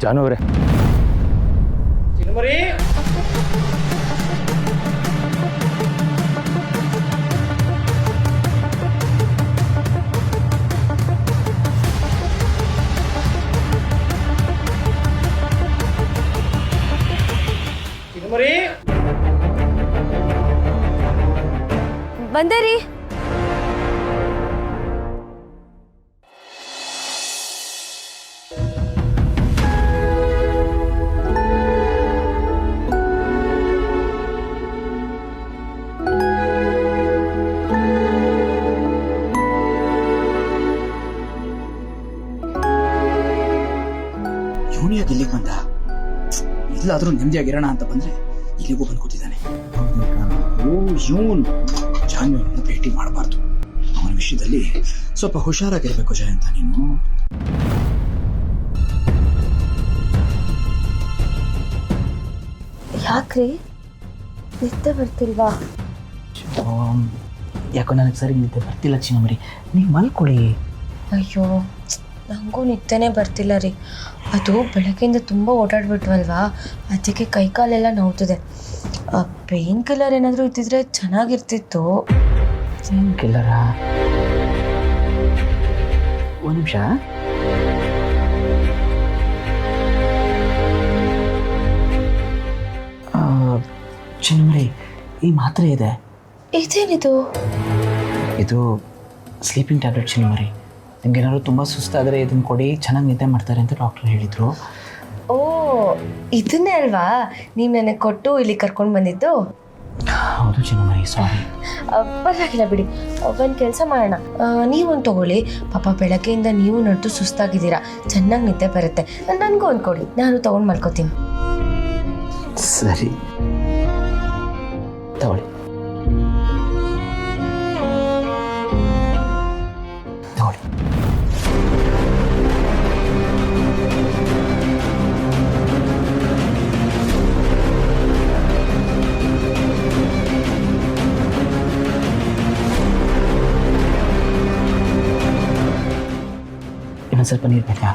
ಜಾನು ಅವರೇ. ಚಿನ್ಮರಿ ಚಿನ್ಮರಿ ಬಂದೆ ರೀ. ಇವನಿಯಾಗಿ ಇಲ್ಲಿಗೆ ಬಂದ? ಇಲ್ಲಾದ್ರೂ ನೆಮ್ಮದಿಯಾಗಿರೋಣ ಅಂತ ಬಂದ್ರೆ ಇಲ್ಲಿಗೂ ಬಂದು ಕೂತಿದ್ದಾನೆ. ಇವನು ಜಾನ್ವಿಯನ್ನು ಭೇಟಿ ಮಾಡಬಾರ್ದು. ಅವನ ವಿಷಯದಲ್ಲಿ ಸ್ವಲ್ಪ ಹುಷಾರಾಗಿರ್ಬೇಕು ಜಯಂತ ನೀನು. ಯಾಕ್ರಿ ನಿದ್ದೆ ಬರ್ತಿಲ್ವಾ? ಯಾಕೋ ನನಗೆ ಸರಿ ನಿದ್ದೆ ಬರ್ತಿಲ್ಲ ಚಿನ್ನಮರಿ, ನೀವು ಮಲ್ಕೊಳ್ಳಿ. ಅಯ್ಯೋ ನನಗೂ ನಿದ್ದೆನೇ ಬರ್ತಿಲ್ಲ ರೀ. ಅದು ಬೆಳಗ್ಗೆಯಿಂದ ತುಂಬ ಓಡಾಡ್ಬಿಟ್ವಲ್ವಾ, ಅದಕ್ಕೆ ಕೈಕಾಲೆಲ್ಲ ನೋವ್ತಿದೆ. ಪೇನ್ ಕಿಲ್ಲರ್ ಏನಾದರೂ ಇದ್ದಿದ್ರೆ ಚೆನ್ನಾಗಿರ್ತಿತ್ತು. ಪೇನ್ ಕಿಲ್ಲರಾ? ಒಂದು ನಿಮಿಷ. ಚಿನ್ನಮರಿ, ಈ ಮಾತ್ರೆ ಇದೆ. ಇದೇನಿದು? ಇದು ಸ್ಲೀಪಿಂಗ್ ಟ್ಯಾಬ್ಲೆಟ್ ಚಿನ್ನಮರಿ. ನಿಮ್ಗೇನಾದ್ರು ತುಂಬ ಸುಸ್ತಾದರೆ ಇದನ್ನು ಕೊಡಿ, ಚೆನ್ನಾಗಿ ನಿದ್ದೆ ಮಾಡ್ತಾರೆ ಅಂತ ಡಾಕ್ಟರ್ ಹೇಳಿದರು. ಓ ಇದನ್ನೇ ಅಲ್ವಾ ನೀವು ನನಗೆ ಕೊಟ್ಟು ಇಲ್ಲಿ ಕರ್ಕೊಂಡು ಬಂದಿದ್ದು? ಹೌದು ಚಿನ್ನಮರಿ, ಸಾರಿ. ಪರವಾಗಿಲ್ಲ ಬಿಡಿ. ಒಂದು ಕೆಲಸ ಮಾಡೋಣ, ನೀವೊಂದು ತಗೊಳ್ಳಿ. ಪಾಪ ಬೆಳಗ್ಗೆಯಿಂದ ನೀವು ನಡೆದು ಸುಸ್ತಾಗಿದ್ದೀರಾ, ಚೆನ್ನಾಗಿ ನಿದ್ದೆ ಬರುತ್ತೆ. ನನಗೂ ಒಂದು ಕೊಡಿ, ನಾನು ತೊಗೊಂಡು ಮಲ್ಕೋತೀನಿ. ಸರಿ ತಗೊಳ್ಳಿ. ತಗೊಳ್ಳಿ. ಇನ್ನೊಂದು ಸ್ವಲ್ಪ ನೀರು ಬೇಕಾ?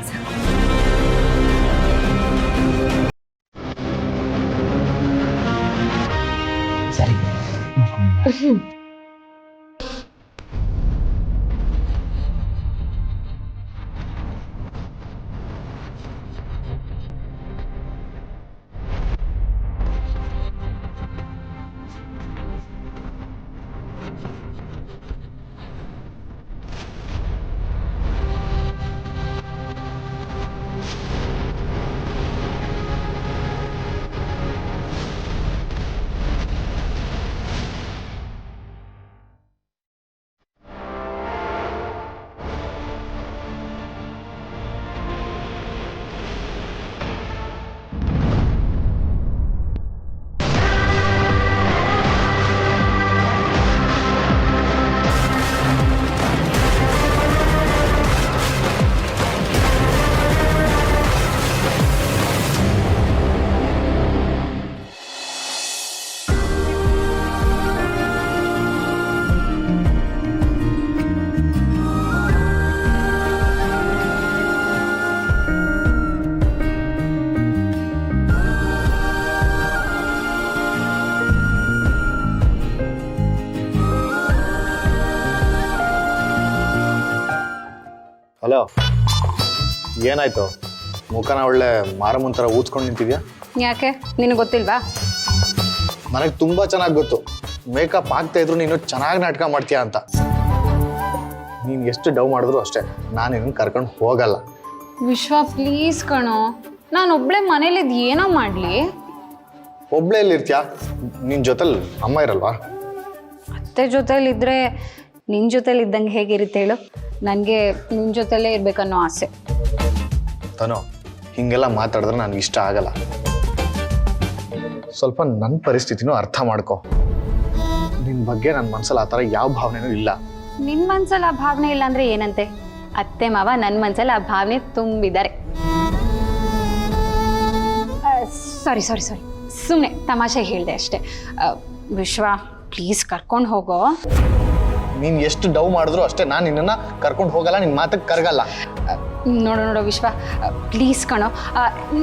ಸರಿ. ಹಲೋ, ಏನಾಯ್ತು? ಮುಖನ ಒಳ್ಳೆ ಮಾರಮ್ಮನ ಥರ ಊದ್ಕೊಂಡು ನಿಂತಿದ್ಯಾ? ಯಾಕೆ ನಿನಗೆ ಗೊತ್ತಿಲ್ವಾ? ನನಗೆ ತುಂಬ ಚೆನ್ನಾಗಿ ಗೊತ್ತು. ಮೇಕಪ್ ಆಗ್ತಾ ಇದ್ರು ನೀನು ಚೆನ್ನಾಗಿ ನಾಟಕ ಮಾಡ್ತೀಯಾ ಅಂತ. ನೀನು ಎಷ್ಟು ಡವ್ ಮಾಡಿದ್ರು ಅಷ್ಟೇ, ನಾನು ನಿನ್ನ ಕರ್ಕೊಂಡು ಹೋಗಲ್ಲ. ವಿಶ್ವ ಪ್ಲೀಸ್ ಕಣೋ, ನಾನು ಒಬ್ಳೆ ಮನೇಲಿದ್ದು ಏನೋ ಮಾಡಲಿ. ಒಬ್ಳೇ ಎಲ್ಲಿರ್ತೀಯಾ? ನಿನ್ನ ಜೊತೆಲಿ ಅಮ್ಮ ಇರಲ್ವಾ? ಅತ್ತೆ ಜೊತೆಲಿದ್ದರೆ ನಿನ್ನ ಜೊತೆಲಿ ಇದ್ದಂಗೆ ಹೇಗಿರುತ್ತೆ ಹೇಳು? ನನಗೆ ನಿನ್ನ ಜೊತೆಲೇ ಇರಬೇಕನ್ನೋ ಆಸೆ. ತನೋ, ಹೀಗೆಲ್ಲ ಮಾತಾಡಿದ್ರೆ ನನಗೆ ಇಷ್ಟ ಆಗಲ್ಲ. ಸ್ವಲ್ಪ ನನ್ನ ಪರಿಸ್ಥಿತಿನೂ ಅರ್ಥ ಮಾಡ್ಕೊ. ನಿನ್ನ ಬಗ್ಗೆ ನನ್ನ ಮನಸ್ಸಲ್ಲಿ ಆ ಥರ ಯಾವ ಭಾವನೆನೂ ಇಲ್ಲ. ನಿನ್ನ ಮನಸ್ಸಲ್ಲಿ ಆ ಭಾವನೆ ಇಲ್ಲ ಅಂದರೆ ಏನಂತೆ? ಅತ್ತೆ ಮಾವ ನನ್ನ ಮನಸ್ಸಲ್ಲಿ ಆ ಭಾವನೆ ತುಂಬಿದ್ದಾರೆ. ಸಾರಿ ಸಾರಿ ಸಾರಿ, ಸುಮ್ಮನೆ ತಮಾಷೆ ಹೇಳಿದೆ ಅಷ್ಟೇ. ವಿಶ್ವ ಪ್ಲೀಸ್ ಕರ್ಕೊಂಡು ಹೋಗೋ. ನೀನು ಎಷ್ಟು ಡವ್ ಮಾಡಿದ್ರು ಅಷ್ಟೇ, ನಾನು ನಿನ್ನನ್ನು ಕರ್ಕೊಂಡು ಹೋಗಲ್ಲ, ನಿನ್ನ ಮಾತಕ್ಕೆ ಕರಗಲ್ಲ. ನೋಡು ವಿಶ್ವ, ಪ್ಲೀಸ್ ಕಣೋ,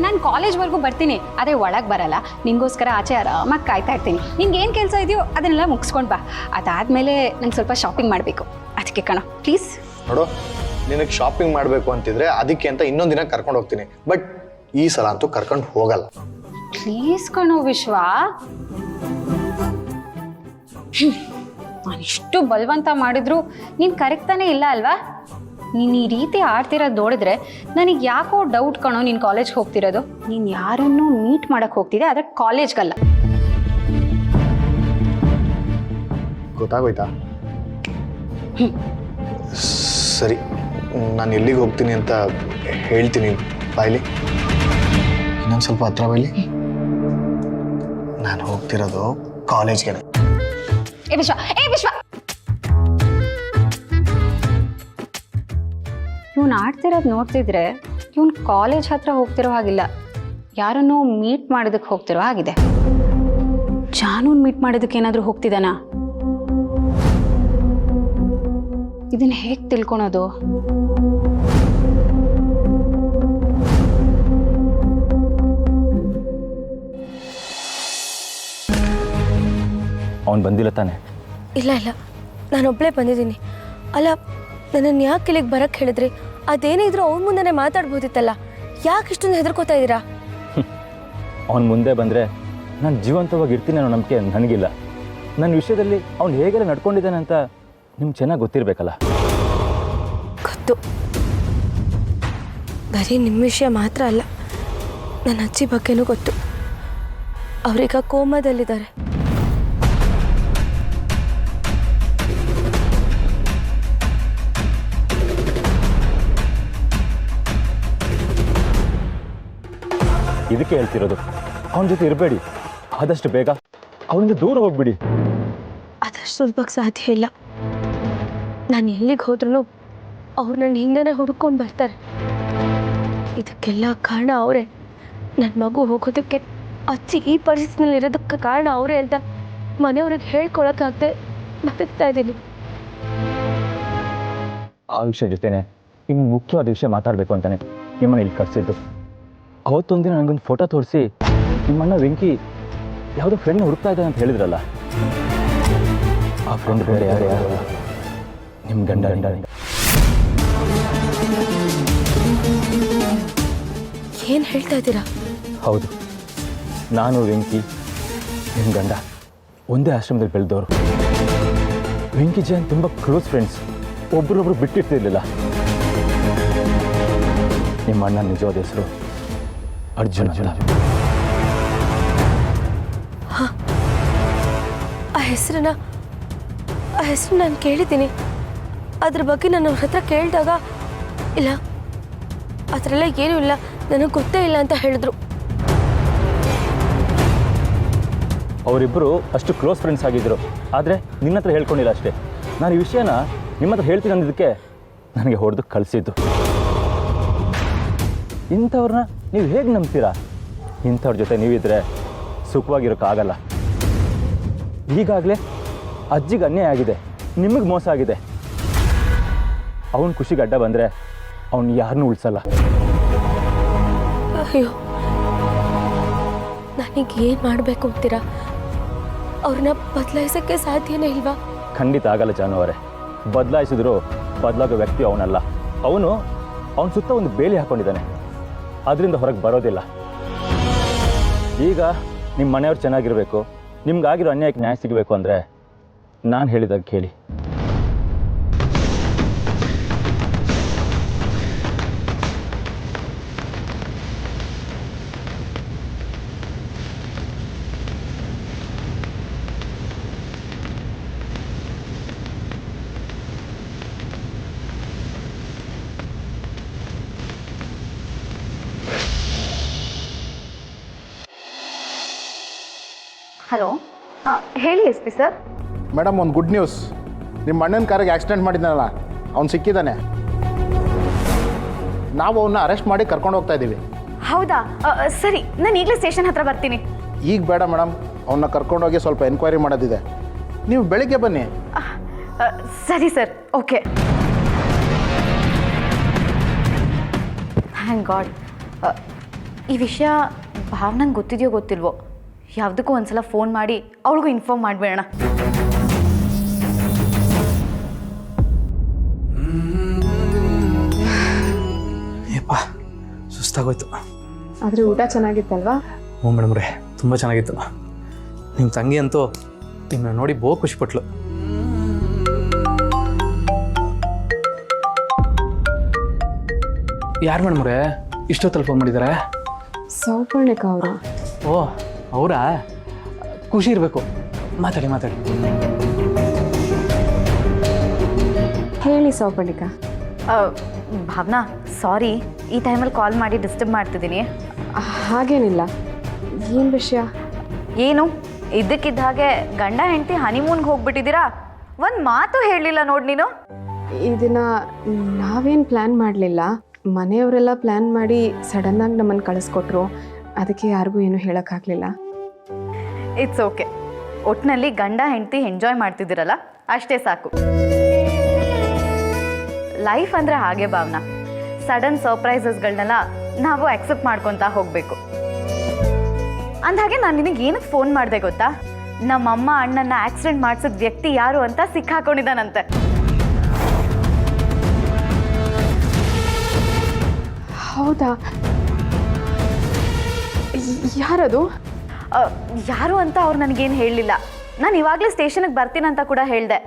ನಾನು ಕಾಲೇಜ್ವರೆಗೂ ಬರ್ತೀನಿ, ಅದೇ ಒಳಗೆ ಬರಲ್ಲ. ನಿಂಗೋಸ್ಕರ ಆಚೆ ಆರಾಮಾಗಿ ಕಾಯ್ತಾ ಇರ್ತೀನಿ. ನಿಂಗೆ ಏನು ಕೆಲಸ ಇದೆಯೋ ಅದನ್ನೆಲ್ಲ ಮುಗಿಸ್ಕೊಂಡು ಬಾ. ಅದಾದಮೇಲೆ ನಂಗೆ ಸ್ವಲ್ಪ ಶಾಪಿಂಗ್ ಮಾಡಬೇಕು, ಅದಕ್ಕೆ ಕಣೋ ಪ್ಲೀಸ್. ನೋಡು, ನಿನಗೆ ಶಾಪಿಂಗ್ ಮಾಡಬೇಕು ಅಂತಿದ್ರೆ ಅದಕ್ಕೆ ಅಂತ ಇನ್ನೊಂದು ದಿನ ಕರ್ಕೊಂಡು ಹೋಗ್ತೀನಿ, ಬಟ್ ಈ ಸಲ ಅಂತೂ ಕರ್ಕೊಂಡು ಹೋಗಲ್ಲ. ಪ್ಲೀಸ್ ಕಣೋ ವಿಶ್ವ. ನಾನು ಇಷ್ಟು ಬಲವಂತ ಮಾಡಿದ್ರು ನೀನು ಕರೆಕ್ಟಾನೇ ಇಲ್ಲ ಅಲ್ವಾ? ನೀನು ಈ ರೀತಿ ಆಡ್ತಿರೋದು ನೋಡಿದ್ರೆ ನನಗೆ ಯಾಕೋ ಡೌಟ್ ಕಣೋ, ನೀನು ಕಾಲೇಜ್ಗೆ ಹೋಗ್ತಿರೋದು. ನೀನು ಯಾರನ್ನೂ ಮೀಟ್ ಮಾಡಕ್ಕೆ ಹೋಗ್ತಿದ್ದೆ, ಆದರೆ ಕಾಲೇಜ್ಗಲ್ಲ. ಗೊತ್ತಾಗೋಯ್ತಾ? ಸರಿ, ನಾನು ಎಲ್ಲಿಗೆ ಹೋಗ್ತೀನಿ ಅಂತ ಹೇಳ್ತೀನಿ. ಬಾಯ್ಲಿ, ಇನ್ನೊಂದು ಸ್ವಲ್ಪ ಹತ್ರ ಬಾಯ್ಲಿ. ನಾನು ಹೋಗ್ತಿರೋದು ಕಾಲೇಜ್ಗೆ. ಏ ವಿಶ್ವ, ಇವನು ಆಡ್ತಿರೋದು ನೋಡ್ತಿದ್ರೆ ಇವನು ಕಾಲೇಜ್ ಹತ್ರ ಹೋಗ್ತಿರೋ ಹಾಗಿಲ್ಲ, ಯಾರನ್ನೂ ಮೀಟ್ ಮಾಡೋದಕ್ಕೆ ಹೋಗ್ತಿರೋ ಹಾಗಿದೆ. ಜಾನೂನ್ ಮೀಟ್ ಮಾಡೋದಕ್ಕೆ ಏನಾದರೂ ಹೋಗ್ತಿದ್ದಾನಾ? ಇದನ್ನ ಹೇಗೆ ತಿಳ್ಕೊಳೋದು? ಅವನು ಬಂದಿಲ್ಲ ತಾನೆ? ಇಲ್ಲ ನಾನೊಬ್ಬಳೇ ಬಂದಿದ್ದೀನಿ. ಅಲ್ಲ, ನನ್ನನ್ನು ಯಾಕೆ ಇಲ್ಲಿಗೆ ಬರಕ್ಕೆ ಹೇಳಿದ್ರಿ? ಅದೇನೇ ಇದ್ರೂ ಅವ್ನ ಮುಂದೆ ಮಾತಾಡ್ಬೋದಿತ್ತಲ್ಲ, ಯಾಕೆ ಇಷ್ಟೊಂದು ಹೆದರ್ಕೋತಾ ಇದ್ದೀರಾ? ಅವನು ಮುಂದೆ ಬಂದರೆ ನಾನು ಜೀವಂತವಾಗಿ ಇರ್ತೀನಿ ಅನ್ನೋ ನಂಬಿಕೆ ನನಗಿಲ್ಲ. ನನ್ನ ವಿಷಯದಲ್ಲಿ ಅವ್ನು ಹೇಗೆಲ್ಲ ನಡ್ಕೊಂಡಿದ್ದಾನೆ ಅಂತ ನಿಮ್ಗೆ ಚೆನ್ನಾಗಿ ಗೊತ್ತಿರಬೇಕಲ್ಲ. ಗೊತ್ತು, ಬರೀ ನಿಮ್ಮ ವಿಷಯ ಮಾತ್ರ ಅಲ್ಲ, ನನ್ನ ಅಜ್ಜಿ ಬಗ್ಗೆನೂ ಗೊತ್ತು. ಅವರೀಗ ಕೋಮಾದಲ್ಲಿದ್ದಾರೆ. ಇದಕ್ಕೆ ಹೇಳ್ತಿರೋದು, ಅವನ ಜೊತೆ ಇರಬೇಡಿ, ಆದಷ್ಟು ಬೇಗ ಅವನಿಂದ ದೂರ ಹೋಗ್ಬಿಡಿ. ಅದಷ್ಟು ಸುಲಭಕ್ಕೆ ಸಾಧ್ಯ ಇಲ್ಲ. ನಾನು ಎಲ್ಲಿಗೆ ಹೋದ್ರೂ ಅವ್ರು ನನ್ನ ಹಿಂದೆನೇ ಹುಡ್ಕೊಂಡು ಬರ್ತಾರೆ. ಇದಕ್ಕೆಲ್ಲ ಕಾರಣ ಅವರೇ. ನನ್ನ ಮಗು ಹೋಗೋದಕ್ಕೆ ಅಜ್ಜಿ ಈ ಪರಿಸ್ಥಿತಿನಲ್ಲಿ ಇರೋದಕ್ಕೆ ಕಾರಣ ಅವರೇ ಅಂತ ಮನೆಯವ್ರಿಗೆ ಹೇಳ್ಕೊಳಕ್ಕಾಗದೆ ಬದುಕ್ತಾ ಇದ್ದೀನಿ. ಆ ವಿಷಯ ಜೊತೆನೆ ಇನ್ನು ಮುಖ್ಯವಾದ ವಿಷಯ ಮಾತಾಡಬೇಕು ಅಂತಾನೆ ನಿಮ್ಮನ್ನ ಇಲ್ಲಿ ಕರೆಸಿದ್ದು. ಅವತ್ತೊಂದಿನ ನನಗೊಂದು ಫೋಟೋ ತೋರಿಸಿ ನಿಮ್ಮಣ್ಣ ವೆಂಕಿ ಯಾವುದೋ ಫ್ರೆಂಡ್ನ ಹುಡುಕ್ತಾ ಇದ್ದಾನೆ ಅಂತ ಹೇಳಿದ್ರಲ್ಲ, ಆ ಫ್ರೆಂಡ್ ಬೇರೆ ಯಾರು ನಿಮ್ಮ ಗಂಡ. ಏನು ಹೇಳ್ತಾ ಇದ್ದೀರಾ? ಹೌದು, ನಾನು ವೆಂಕಿ ನಿಮ್ಮ ಗಂಡ ಒಂದೇ ಆಶ್ರಮದಲ್ಲಿ ಬೆಳೆದವರು. ವೆಂಕಿ ಜೈನ್ ತುಂಬ ಕ್ಲೋಸ್ ಫ್ರೆಂಡ್ಸ್, ಒಬ್ರೊಬ್ರು ಬಿಟ್ಟಿರ್ತಿರ್ಲಿಲ್ಲ. ನಿಮ್ಮ ಅಣ್ಣ ನಿಜವಾದ ಹೆಸರು ಅರ್ಜುನ್. ಆ ಹೆಸರನ್ನ ನಾನು ಕೇಳಿದ್ದೀನಿ. ಅದ್ರ ಬಗ್ಗೆ ನಾನು ಅವ್ರ ಹತ್ರ ಕೇಳಿದಾಗ ಇಲ್ಲ, ಅದರೆಲ್ಲ ಏನೂ ಇಲ್ಲ, ನನಗೆ ಗೊತ್ತೇ ಇಲ್ಲ ಅಂತ ಹೇಳಿದ್ರು. ಅವರಿಬ್ಬರು ಅಷ್ಟು ಕ್ಲೋಸ್ ಫ್ರೆಂಡ್ಸ್ ಆಗಿದ್ದರು, ಆದರೆ ನಿನ್ನ ಹತ್ರ ಹೇಳ್ಕೊಂಡಿಲ್ಲ ಅಷ್ಟೇ. ನಾನು ಈ ವಿಷಯನ ನಿಮ್ಮ ಹತ್ರ ಹೇಳ್ತೀನಿ ಅಂದಿದ್ದಕ್ಕೆ ನನಗೆ ಹೊಡೆದು ಕಳಿಸಿದ್ದು. ಇಂಥವ್ರನ್ನ ನೀವು ಹೇಗೆ ನಂಬ್ತೀರಾ? ಇಂಥವ್ರ ಜೊತೆ ನೀವಿದ್ರೆ ಸುಖವಾಗಿರೋಕ್ಕಾಗಲ್ಲ. ಈಗಾಗಲೇ ಅಜ್ಜಿಗೆ ಅನ್ಯಾಯ ಆಗಿದೆ, ನಿಮಗೆ ಮೋಸ ಆಗಿದೆ. ಅವನ ಖುಷಿಗೆ ಅಡ್ಡ ಬಂದರೆ ಅವನು ಯಾರನ್ನೂ ಉಳಿಸಲ್ಲ. ಅಯ್ಯೋ, ನನಗೇನು ಮಾಡಬೇಕು ಅಂತೀರಾ? ಅವ್ರನ್ನ ಬದಲಾಯಿಸೋಕ್ಕೆ ಸಾಧ್ಯನೇ ಇಲ್ವಾ? ಖಂಡಿತ ಆಗಲ್ಲ ಜಾನು ಅವರೇ. ಬದಲಾಯಿಸಿದ್ರು ಬದಲಾಗೋ ವ್ಯಕ್ತಿ ಅವನಲ್ಲ. ಅವನ ಸುತ್ತ ಒಂದು ಬೇಲಿ ಹಾಕ್ಕೊಂಡಿದ್ದಾನೆ, ಅದರಿಂದ ಹೊರಗೆ ಬರೋದಿಲ್ಲ. ಈಗ ನಿಮ್ಮ ಮನೆಯವ್ರು ಚೆನ್ನಾಗಿರಬೇಕು, ನಿಮ್ಗಾಗಿರೋ ಅನ್ಯಾಯಕ್ಕೆ ನ್ಯಾಯ ಸಿಗಬೇಕು ಅಂದರೆ ನಾನು ಹೇಳಿದಾಗ ಕೇಳಿ. ಹಲೋ, ಹೇಳಿ ಎಸ್ ಪಿ ಸರ್. ಮೇಡಮ್, ಒಂದು ಗುಡ್ ನ್ಯೂಸ್. ನಿಮ್ಮ ಅಣ್ಣನ ಕಾರಿಗೆ ಆಕ್ಸಿಡೆಂಟ್ ಮಾಡಿದ್ದಾನಲ್ಲ, ಅವ್ನು ಸಿಕ್ಕಿದ್ದಾನೆ. ನಾವು ಅವನ್ನ ಅರೆಸ್ಟ್ ಮಾಡಿ ಕರ್ಕೊಂಡು ಹೋಗ್ತಾ ಇದ್ದೀವಿ. ಹೌದಾ? ಸರಿ, ನಾನು ಈಗಲೇ ಸ್ಟೇಷನ್ ಹತ್ರ ಬರ್ತೀನಿ. ಈಗ ಬೇಡ ಮೇಡಮ್, ಅವನ್ನ ಕರ್ಕೊಂಡೋಗಿ ಸ್ವಲ್ಪ ಎನ್ಕ್ವೈರಿ ಮಾಡೋದಿದೆ. ನೀವು ಬೆಳಿಗ್ಗೆ ಬನ್ನಿ. ಸರಿ ಸರ್, ಓಕೆ. Thank god. ಈ ವಿಷಯ ಭಾವನಂಗೆ ಗೊತ್ತಿದೆಯೋ ಗೊತ್ತಿಲ್ವೋ, ಯಾವುದಕ್ಕೂ ಒಂದ್ಸಲ ಫೋನ್ ಮಾಡಿ ಅವಳಿಗೂ ಇನ್ಫಾರ್ಮ್ ಮಾಡಿಬಿಡೋಣ. ಏಪ್ಪ ಸುಸ್ತಾಗೋಯ್ತು. ಆದರೆ ಊಟ ಚೆನ್ನಾಗಿತ್ತಲ್ವಾ? ಹ್ಞೂ ಮೇಡಮ್ರೆ, ತುಂಬ ಚೆನ್ನಾಗಿತ್ತು. ನಿಮ್ಮ ತಂಗಿ ಅಂತೂ ನಿಮ್ಮನ್ನ ನೋಡಿ ಬಹು ಖುಷಿಪಟ್ಲು. ಯಾರು ಮೇಡಮ್ರೆ ಇಷ್ಟೊತ್ತಲ್ಲಿ ಫೋನ್ ಮಾಡಿದ್ದಾರೆ? ಸೌಪರ್ಣಿಕ ಅವರು. ಓ ಅವರಾ? ಖುಷಿ ಇರಬೇಕು. ಮಾತಾಡಿ ಮಾತಾಡಿ. ಹೇಳಿ ಸೌಪರ್ಣಿಕ. ಭಾವನಾ, ಸಾರಿ ಈ ಟೈಮಲ್ಲಿ ಕಾಲ್ ಮಾಡಿ ಡಿಸ್ಟರ್ಬ್ ಮಾಡ್ತಿದ್ದೀನಿ. ಹಾಗೇನಿಲ್ಲ. ಏನು ವಿಷಯ? ಏನು ಇದ್ದಕ್ಕಿದ್ದ ಹಾಗೆ ಗಂಡ ಹೆಂಡತಿ ಹನಿಮೂನ್ಗೆ ಹೋಗ್ಬಿಟ್ಟಿದ್ದೀರಾ? ಒಂದು ಮಾತು ಹೇಳಲಿಲ್ಲ ನೋಡಿ ನೀನು. ಇದನ್ನು ನಾವೇನು ಪ್ಲ್ಯಾನ್ ಮಾಡಲಿಲ್ಲ. ಮನೆಯವರೆಲ್ಲ ಪ್ಲ್ಯಾನ್ ಮಾಡಿ ಸಡನ್ನಾಗಿ ನಮ್ಮನ್ನು ಕಳಿಸ್ಕೊಟ್ರು. ಅದಕ್ಕೆ ಯಾರಿಗೂ ಏನೂ ಹೇಳೋಕ್ಕಾಗಲಿಲ್ಲ. It's okay. ಒಟ್ಟಿನಲ್ಲಿ ಗಂಡ ಹೆಂಡತಿ ಎಂಜಾಯ್ ಮಾಡ್ತಿದ್ದೀರಲ್ಲ ಅಷ್ಟೇ ಸಾಕು. ಲೈಫ್ ಅಂದರೆ ಹಾಗೆ ಭಾವನಾ, ಸಡನ್ ಸರ್ಪ್ರೈಸಸ್ಗಳನ್ನೆಲ್ಲ ನಾವು ಅಕ್ಸೆಪ್ಟ್ ಮಾಡ್ಕೊತಾ ಹೋಗಬೇಕು. ಅಂದಹಾಗೆ ನಾನು ನಿನಗೆ ಏನಕ್ಕೆ ಫೋನ್ ಮಾಡಿದೆ ಗೊತ್ತಾ? ನಮ್ಮಮ್ಮ ಅಣ್ಣನ ಆಕ್ಸಿಡೆಂಟ್ ಮಾಡಿಸಿದ ವ್ಯಕ್ತಿ ಯಾರು ಅಂತ ಸಿಕ್ಕಾಕೊಂಡಿದ್ದಾನಂತೆ. ಹೌದಾ? ಯಾರದು? ಯಾರು ಅಂತ ಅವ್ರು ನನಗೇನು ಹೇಳಲಿಲ್ಲ. ನಾನು ಇವಾಗಲೇ ಸ್ಟೇಷನ್ಗೆ ಬರ್ತೀನಂತ ಕೂಡ ಹೇಳಿದೆ.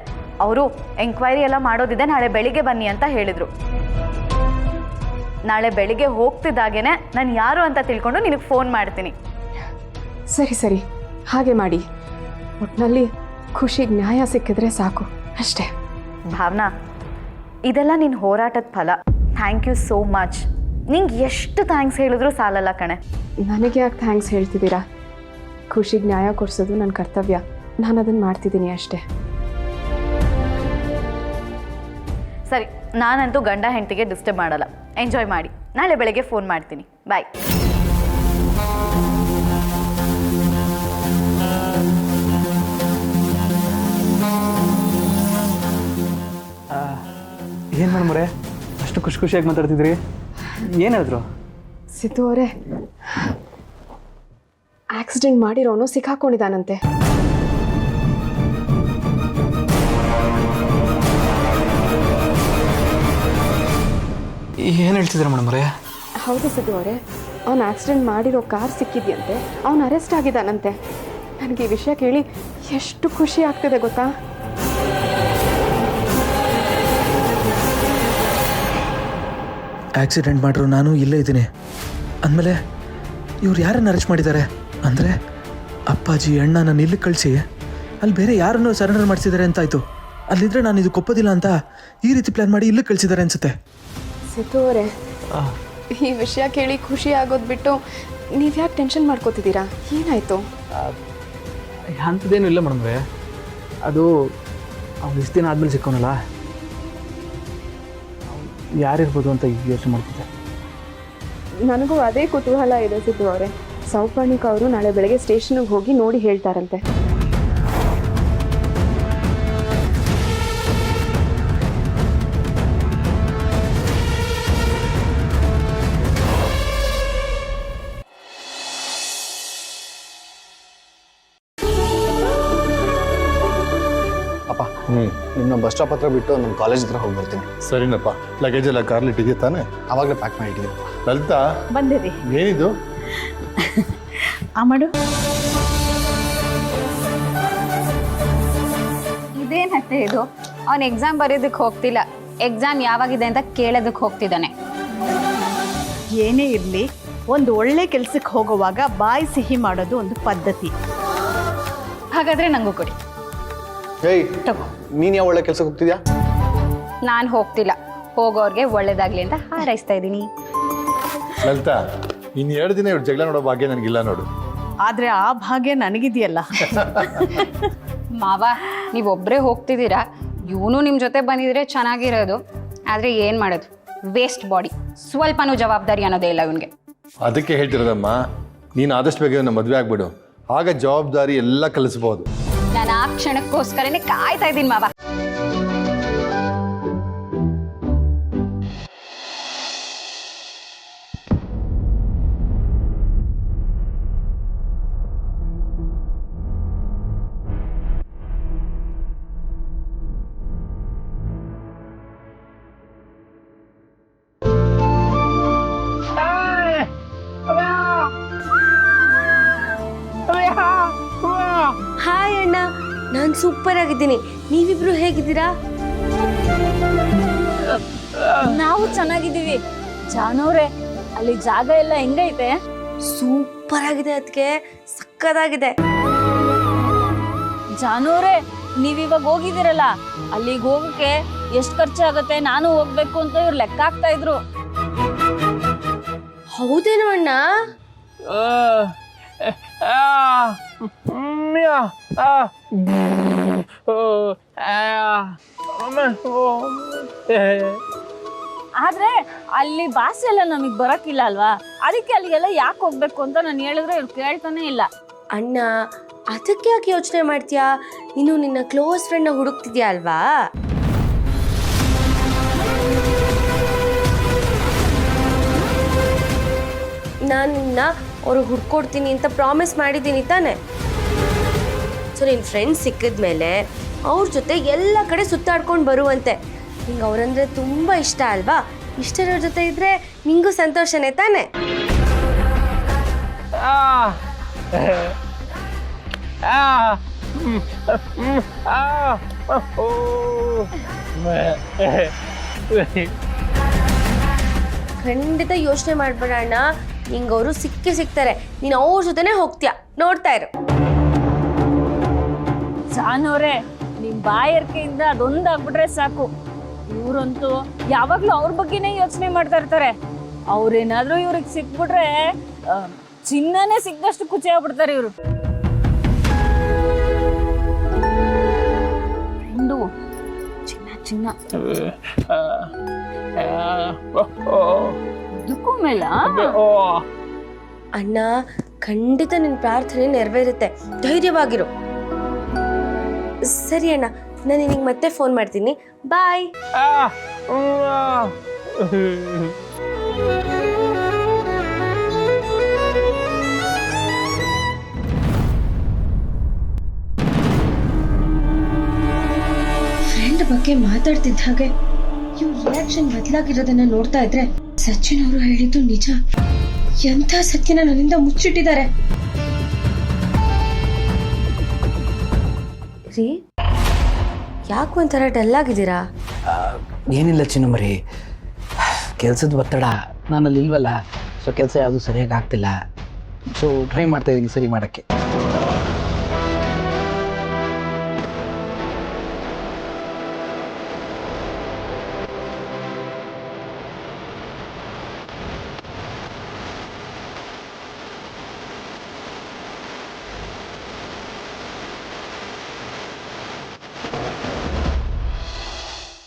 ಅವರು ಎಂಕ್ವೈರಿ ಎಲ್ಲ ಮಾಡೋದಿದೆ, ನಾಳೆ ಬೆಳಿಗ್ಗೆ ಬನ್ನಿ ಅಂತ ಹೇಳಿದರು. ನಾಳೆ ಬೆಳಿಗ್ಗೆ ಹೋಗ್ತಿದ್ದಾಗೇನೆ ನಾನು ಯಾರು ಅಂತ ತಿಳ್ಕೊಂಡು ನಿನಗೆ ಫೋನ್ ಮಾಡ್ತೀನಿ. ಸರಿ ಸರಿ, ಹಾಗೆ ಮಾಡಿ. ಒಟ್ಟಿನಲ್ಲಿ ಖುಷಿಗೆ ನ್ಯಾಯ ಸಿಕ್ಕಿದ್ರೆ ಸಾಕು ಅಷ್ಟೇ. ಭಾವನಾ, ಇದೆಲ್ಲ ನಿನ್ನ ಹೋರಾಟದ ಫಲ. Thank you so much. ನಿಂಗೆ ಎಷ್ಟು ಥ್ಯಾಂಕ್ಸ್ ಹೇಳಿದ್ರು ಸಾಲಲ್ಲ ಕಣೆ. ನನಗೆ ಯಾಕೆ ಥ್ಯಾಂಕ್ಸ್ ಹೇಳ್ತಿದ್ದೀರಾ? ಖುಷಿಗೆ ನ್ಯಾಯ ಕೊಡಿಸೋದು ನನ್ನ ಕರ್ತವ್ಯ. ನಾನು ಅದನ್ನು ಮಾಡ್ತಿದ್ದೀನಿ ಅಷ್ಟೇ. ಸರಿ, ನಾನಂತೂ ಗಂಡ ಹೆಂಡತಿಗೆ ಡಿಸ್ಟರ್ಬ್ ಮಾಡಲ್ಲ. ಎಂಜಾಯ್ ಮಾಡಿ. ನಾಳೆ ಬೆಳಗ್ಗೆ ಫೋನ್ ಮಾಡ್ತೀನಿ. ಬಾಯ್. ಏನು ಮೇಡಮ್ರೆ ಅಷ್ಟು ಖುಷಿ ಖುಷಿಯಾಗಿ ಮಾತಾಡ್ತಿದ್ರಿ? ಏನಾದ್ರು? ಸಿದ್ದು ಅವರೇ, ಆಕ್ಸಿಡೆಂಟ್ ಮಾಡಿರೋನು ಸಿಕ್ಕಾಕೊಂಡಿದ್ದಾನಂತೆ. ಏನು ಹೇಳ್ತಿದ್ದೀರ ಮೇಡಮ್ರೆ? ಹೌದು ಸಿದ್ದು ಅವರೇ, ಅವನು ಆಕ್ಸಿಡೆಂಟ್ ಮಾಡಿರೋ ಕಾರ್ ಸಿಕ್ಕಿದ್ಯಂತೆ. ಅವನು ಅರೆಸ್ಟ್ ಆಗಿದ್ದಾನಂತೆ. ನನಗೆ ಈ ವಿಷಯ ಕೇಳಿ ಎಷ್ಟು ಖುಷಿ ಆಗ್ತಿದೆ ಗೊತ್ತಾ? ಆಕ್ಸಿಡೆಂಟ್ ಮಾಡಿರೋ ನಾನು ಇಲ್ಲೇ ಇದ್ದೀನಿ ಅಂದಮೇಲೆ ಇವ್ರು ಯಾರನ್ನು ಅರೆಸ್ಟ್ ಮಾಡಿದ್ದಾರೆ ಅಂದರೆ ಅಪ್ಪಾಜಿ ಅಣ್ಣ ನಾನು ಇಲ್ಲಿ ಕಳಿಸಿ ಅಲ್ಲಿ ಬೇರೆ ಯಾರನ್ನು ಸರೆಂಡರ್ ಮಾಡಿಸಿದ್ದಾರೆ ಅಂತಾಯಿತು. ಅಲ್ಲಿದ್ದರೆ ನಾನು ಇದು ಕೊಪ್ಪೋದಿಲ್ಲ ಅಂತ ಈ ರೀತಿ ಪ್ಲ್ಯಾನ್ ಮಾಡಿ ಇಲ್ಲಿ ಕಳಿಸಿದ್ದಾರೆ ಅನಿಸುತ್ತೆ. ಸಿದ್ದು ಅವರೇ, ಈ ವಿಷಯ ಕೇಳಿ ಖುಷಿ ಆಗೋದು ಬಿಟ್ಟು ನೀವು ಯಾಕೆ ಟೆನ್ಷನ್ ಮಾಡ್ಕೋತಿದ್ದೀರಾ? ಏನಾಯಿತು? ಅಂಥದ್ದೇನು ಇಲ್ಲ ಮೇಡಮ್ರೆ. ಅದು ಅವ್ನು ಇಷ್ಟು ದಿನ ಆದಮೇಲೆ ಸಿಕ್ಕೋನಲ್ಲ, ಯಾರಿರ್ಬೋದು ಅಂತ ಯೋಚನೆ ಮಾಡ್ತಿದ್ದೆ. ನನಗೂ ಅದೇ ಕುತೂಹಲ ಇದೆ ಸಿದ್ದು ಅವರೇ. ಸೌಪರ್ಣಿಕ ಅವರು ನಾಳೆ ಬೆಳಗ್ಗೆ ಸ್ಟೇಷನ್ಗೆ ಹೋಗಿ ನೋಡಿ ಹೇಳ್ತಾರಂತೆ. ಅಪ್ಪ, ನಿಮ್ಮನ್ನ ಬಸ್ ಸ್ಟಾಪ್ ಹತ್ರ ಬಿಟ್ಟು ನಮ್ಮ ಕಾಲೇಜ್ ಹತ್ರ ಹೋಗಿ ಬರ್ತೀನಿ. ಸರಿನಪ್ಪ. ಲಗೇಜ್ ಎಲ್ಲ ಕಾರ್ಲಿ ಇಟ್ಟಿದ್ಯಾ ತಾನೆ? ಆವಾಗಲೇ ಪ್ಯಾಕ್ ಮಾಡಿ ಇಟ್ಟಿದ್ದೀನಿ. ಲಲಿತಾ, ಬಂದಿರಿ. ಏನಿದು? ಮಾಡು. ಇದೇನತ್ತೆ ಇದು? ಅವನು ಎಕ್ಸಾಮ್ ಬರೆಯೋದಕ್ಕೆ ಹೋಗ್ತಿಲ್ಲ, ಎಕ್ಸಾಮ್ ಯಾವಾಗಿದೆ ಅಂತ ಕೇಳೋದಕ್ಕೆ ಹೋಗ್ತಿದ್ದಾನೆ. ಏನೇ ಇರಲಿ, ಒಂದು ಒಳ್ಳೆ ಕೆಲಸಕ್ಕೆ ಹೋಗುವಾಗ ಬಾಯಿ ಸಿಹಿ ಮಾಡೋದು ಒಂದು ಪದ್ಧತಿ. ಹಾಗಾದ್ರೆ ನಂಗೂ ಕೊಡಿ. ಏಯ್, ನೀನು ಯಾವ ಒಳ್ಳೆ ಕೆಲಸಕ್ಕೆ ಹೋಗ್ತಿದ್ಯಾ? ನಾನು ಹೋಗ್ತಿಲ್ಲ, ಹೋಗೋರ್ಗೆ ಒಳ್ಳೇದಾಗ್ಲಿ ಅಂತ ಹಾರೈಸ್ತಾ ಇದ್ದೀನಿ. ಲಲಿತಾ, ಇನ್ನು 2 ದಿನ ಇವ್ರು ಜಗಳ ನೋಡೋ ಭಾಗ್ಯ ನನಗಿಲ್ಲ ನೋಡು. ಆದ್ರೆ ಆ ಭಾಗ್ಯ ನನಗಿದೆಯಲ್ಲ. ಮಾವ, ನೀವೊಬ್ಬರೇ ಹೋಗ್ತಿದ್ದೀರಾ, ಇವನು ನಿಮ್ಮ ಜೊತೆ ಬಂದಿದ್ರೆ ಚೆನ್ನಾಗಿರೋದು. ಆದರೆ ಏನು ಮಾಡೋದು, ವೇಸ್ಟ್ ಬಾಡಿ, ಸ್ವಲ್ಪನೂ ಜವಾಬ್ದಾರಿ ಅನ್ನೋದೇ ಇಲ್ಲ ಇವನಿಗೆ. ಅದಕ್ಕೆ ಹೇಳ್ತಿರೋದಮ್ಮ, ನೀನು ಆದಷ್ಟು ಬೇಗ ಇವನ್ನ ಮದುವೆ ಆಗ್ಬಿಡು, ಆಗ ಜವಾಬ್ದಾರಿ ಎಲ್ಲ ಕಲಿಸ್ಬೋದು. ನಾನು ಆ ಕ್ಷಣಕ್ಕೋಸ್ಕರನೇ ಕಾಯ್ತಾ ಇದ್ದೀನಿ ಮಾವ. ಹಾಯ್ ಅಣ್ಣ, ನಾನು ಸೂಪರ್ ಆಗಿದ್ದೀನಿ. ನೀವಿಬ್ರು ಹೇಗಿದ್ದೀರಾ? ನಾವು ಚೆನ್ನಾಗಿದ್ದೀವಿ. ಜಾನವ್ರೆ, ಅಲ್ಲಿ ಜಾಗ ಎಲ್ಲ ಹೆಂಗೈತೆ? ಸೂಪರ್ ಆಗಿದೆ, ಅದಕ್ಕೆ ಸಕ್ಕದಾಗಿದೆ. ಜಾನವ್ರೆ, ನೀವಿವಾಗ ಹೋಗಿದ್ದೀರಲ್ಲ, ಅಲ್ಲಿಗೆ ಹೋಗಕ್ಕೆ ಎಷ್ಟು ಖರ್ಚಾಗತ್ತೆ, ನಾನು ಹೋಗ್ಬೇಕು ಅಂತ ಇವ್ರು ಲೆಕ್ಕ ಹಾಕ್ತಾ ಇದ್ರು. ಹೌದೇನೋ ಅಣ್ಣ? ಆದ್ರೆ ಅಲ್ಲಿ ಭಾಷೆ ಎಲ್ಲ ನಮಗ್ ಬರಕ್ಕಿಲ್ಲ ಅಲ್ವಾ, ಅದಕ್ಕೆ ಅಲ್ಲಿಗೆಲ್ಲ ಯಾಕೆ ಹೋಗ್ಬೇಕು ಅಂತ ನಾನು ಹೇಳಿದ್ರೆ ಇವ್ರು ಕೇಳ್ತಾನೆ ಇಲ್ಲ. ಅಣ್ಣ, ಅದಕ್ಕೆ ಯಾಕೆ ಯೋಚನೆ ಮಾಡ್ತೀಯಾ? ನೀನು ನಿನ್ನ ಕ್ಲೋಸ್ ಫ್ರೆಂಡ್ನ ಹುಡುಕ್ತಿದ್ಯಾ ಅಲ್ವಾ? ನಾನು ನಿನ್ನ ಅವ್ರು ಹುಡ್ಕೊಡ್ತೀನಿ ಅಂತ ಪ್ರಾಮಿಸ್ ಮಾಡಿದ್ದೀನಿ ತಾನೆ. ಸೊ ನಿನ್ನ ಫ್ರೆಂಡ್ಸ್ ಸಿಕ್ಕಿದ್ಮೇಲೆ ಅವ್ರ ಜೊತೆ ಎಲ್ಲ ಕಡೆ ಸುತ್ತಾಡ್ಕೊಂಡು ಬರುವಂತೆ. ನಿಂಗೆ ಅವರಂದ್ರೆ ತುಂಬ ಇಷ್ಟ ಅಲ್ವಾ? ಇಷ್ಟರ ಜೊತೆ ಇದ್ರೆ ನಿಂಗೂ ಸಂತೋಷನೇ ತಾನೆ? ಖಂಡಿತ ಯೋಚನೆ ಮಾಡ್ಬೇಡ ಅಣ್ಣ, ನಿಂಗೆ ಅವರು ಸಿಗ್ತಾರೆ. ನೀನು ಅವ್ರ ಜೊತೆನೆ ಹೋಗ್ತೀಯ, ನೋಡ್ತಾ ಇರು. ಜಾನವ್ರೆ, ನಿಮ್ ಬಾಯರ್ಕೆಯಿಂದ ಅದೊಂದಾಗ್ಬಿಟ್ರೆ ಸಾಕು. ಇವ್ರಂತೂ ಯಾವಾಗ್ಲೂ ಅವ್ರ ಬಗ್ಗೆನೇ ಯೋಚನೆ ಮಾಡ್ತಾ ಇರ್ತಾರೆ. ಅವ್ರೇನಾದ್ರೂ ಇವ್ರಿಗೆ ಸಿಕ್ಬಿಟ್ರೆ ಚಿನ್ನನೇ ಸಿಕ್ಕದಷ್ಟು ಖುಷಿ ಆಗ್ಬಿಡ್ತಾರೆ ಇವರು. ಚಿನ್ನ ಇದಕ್ಕೂ ಮೇಲ ಅಣ್ಣ, ಖಂಡಿತ ನಿನ್ನ ಪ್ರಾರ್ಥನೆ ನೆರವೇರುತ್ತೆ, ಧೈರ್ಯವಾಗಿರು. ಸರಿ ಅಣ್ಣ, ನಾನು ನಿನಗೆ ಮತ್ತೆ ಫೋನ್ ಮಾಡ್ತೀನಿ. ಬಾಯ್. ಫ್ರೆಂಡ್ ಬಗ್ಗೆ ಮಾತಾಡ್ತಿದ್ದ ಹಾಗೆ ಇವ್ರ ರಿಯಾಕ್ಷನ್ ಬದಲಾಗಿರೋದನ್ನ ನೋಡ್ತಾ ಇದ್ರೆ ಸಚಿನ್ ಅವರು ಹೇಳಿದ್ದು ನಿಜ. ಎಂಥ ಸತ್ಯನ ನನ್ನಿಂದ ಮುಚ್ಚಿಟ್ಟಿದ್ದಾರೆ. ರೀ, ಯಾಕೆ ಒಂಥರ ಡಲ್ ಆಗಿದ್ದೀರಾ? ಏನಿಲ್ಲ ಚಿನ್ನಮರಿ, ಕೆಲಸದ ಒತ್ತಡ, ನಾನಲ್ಲಿ ಇಲ್ವಲ್ಲ, ಸೊ ಕೆಲಸ ಯಾವುದು ಸರಿಯಾಗಿ ಆಗ್ತಿಲ್ಲ. ಸೊ ಟ್ರೈ ಮಾಡ್ತಾ ಇದ್ದೀನಿ ಸರಿ ಮಾಡೋಕ್ಕೆ.